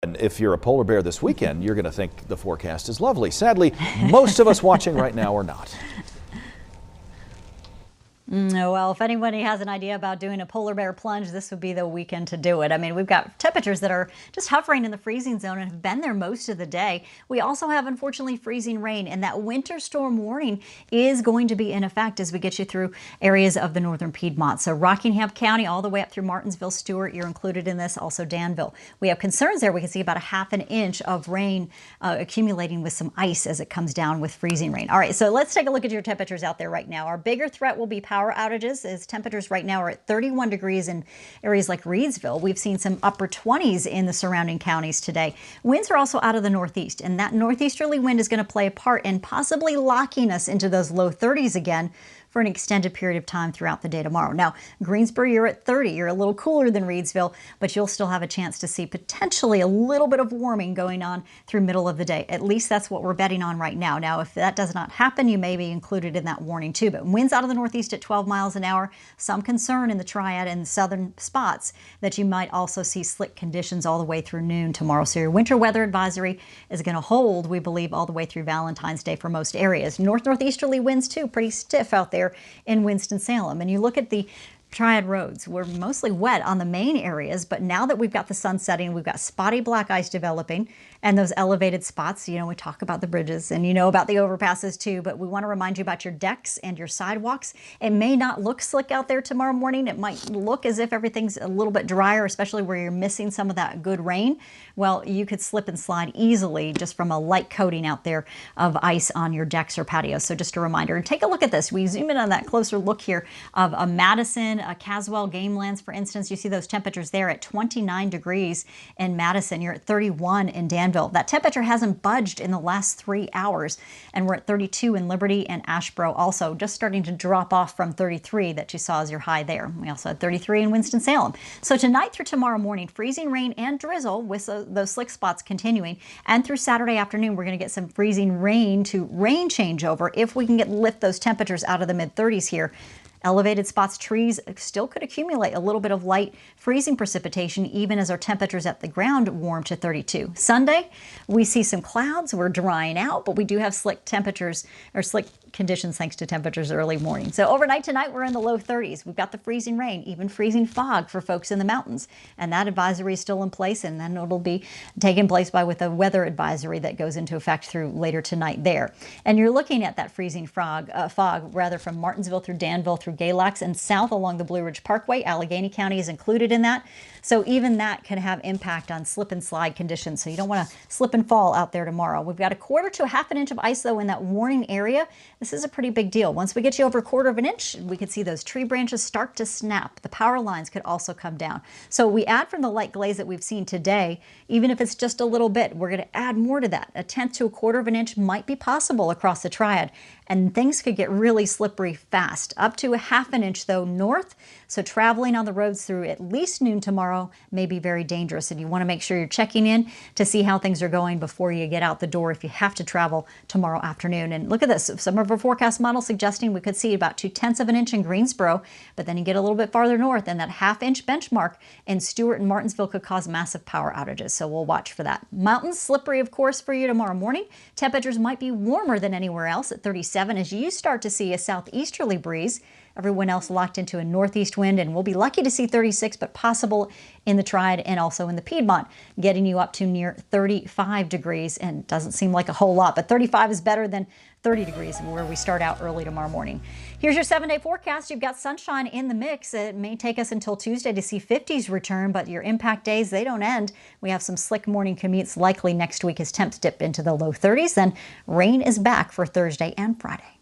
And if you're a polar bear this weekend, you're going to think the forecast is lovely. Sadly, most of us watching right now are not. Well, if anybody has an idea about doing a polar bear plunge, this would be the weekend to do it. I mean, we've got temperatures that are just hovering in the freezing zone and have been there most of the day. We also have, unfortunately, freezing rain, and that winter storm warning is going to be in effect as we get you through areas of the northern Piedmont. So Rockingham County all the way up through Martinsville, Stewart, you're included in this, also Danville. We have concerns there. We can see about a half an inch of rain accumulating with some ice as it comes down with freezing rain. All right, so let's take a look at your temperatures out there right now. Our bigger threat will be power outages, as temperatures right now are at 31 degrees in areas like Reedsville. We've seen some upper 20s in the surrounding counties today. Winds are also out of the northeast, and that northeasterly wind is going to play a part in possibly locking us into those low 30s again for an extended period of time throughout the day tomorrow. Now, Greensboro, you're at 30. You're a little cooler than Reedsville, but you'll still have a chance to see potentially a little bit of warming going on through middle of the day. At least that's what we're betting on right now. Now, if that does not happen, you may be included in that warning too. But winds out of the northeast at 12 miles an hour, some concern in the Triad and southern spots that you might also see slick conditions all the way through noon tomorrow. So your winter weather advisory is going to hold, we believe, all the way through Valentine's Day for most areas. Northeasterly winds too, pretty stiff out there in Winston-Salem. And you look at the Triad roads, we're mostly wet on the main areas, but now that we've got the sun setting, we've got spotty black ice developing and those elevated spots. You know, we talk about the bridges and you know about the overpasses too, but we want to remind you about your decks and your sidewalks. It may not look slick out there tomorrow morning. It might look as if everything's a little bit drier, especially where you're missing some of that good rain. Well, you could slip and slide easily just from a light coating out there of ice on your decks or patios. So just a reminder. And take a look at this. We zoom in on that closer look here of a Madison, a Caswell, Gamelands, for instance. You see those temperatures there at 29 degrees in Madison. You're at 31 in Danville. That temperature hasn't budged in the last 3 hours. And we're at 32 in Liberty and Asheboro also, just starting to drop off from 33 that you saw as your high there. We also had 33 in Winston-Salem. So tonight through tomorrow morning, freezing rain and drizzle with those slick spots continuing. And through Saturday afternoon, we're going to get some freezing rain to rain changeover if we can lift those temperatures out of the mid-30s here. Elevated spots, trees still could accumulate a little bit of light freezing precipitation even as our temperatures at the ground warm to 32. Sunday, we see some clouds. We're drying out, but we do have slick temperatures or slick conditions thanks to temperatures early morning. So overnight tonight, we're in the low 30s. We've got the freezing rain, even freezing fog for folks in the mountains. And that advisory is still in place, and then it'll be taken place with a weather advisory that goes into effect through later tonight there. And you're looking at that freezing fog from Martinsville through Danville through Galax and south along the Blue Ridge Parkway. Allegheny County is included in that. So even that can have impact on slip and slide conditions. So you don't want to slip and fall out there tomorrow. We've got a quarter to a half an inch of ice though in that warning area. This is a pretty big deal. Once we get you over a quarter of an inch, we could see those tree branches start to snap. The power lines could also come down. So we add from the light glaze that we've seen today, even if it's just a little bit, we're going to add more to that. A tenth to a quarter of an inch might be possible across the Triad. And things could get really slippery fast. Up to a half an inch though north. So traveling on the roads through at least noon tomorrow may be very dangerous. And you want to make sure you're checking in to see how things are going before you get out the door if you have to travel tomorrow afternoon. And look at this. Some of our forecast models suggesting we could see about 2/10 of an inch in Greensboro, but then you get a little bit farther north and that half-inch benchmark in Stewart and Martinsville could cause massive power outages. So we'll watch for that. Mountains slippery, of course, for you tomorrow morning. Temperatures might be warmer than anywhere else at 37 as you start to see a southeasterly breeze. Everyone else locked into a northeast wind, and we'll be lucky to see 36, but possible in the Triad and also in the Piedmont, getting you up to near 35 degrees. And doesn't seem like a whole lot, but 35 is better than 30 degrees where we start out early tomorrow morning. Here's your 7-day forecast. You've got sunshine in the mix. It may take us until Tuesday to see 50s return, but your impact days, they don't end. We have some slick morning commutes likely next week as temps dip into the low 30s. Then rain is back for Thursday and Friday.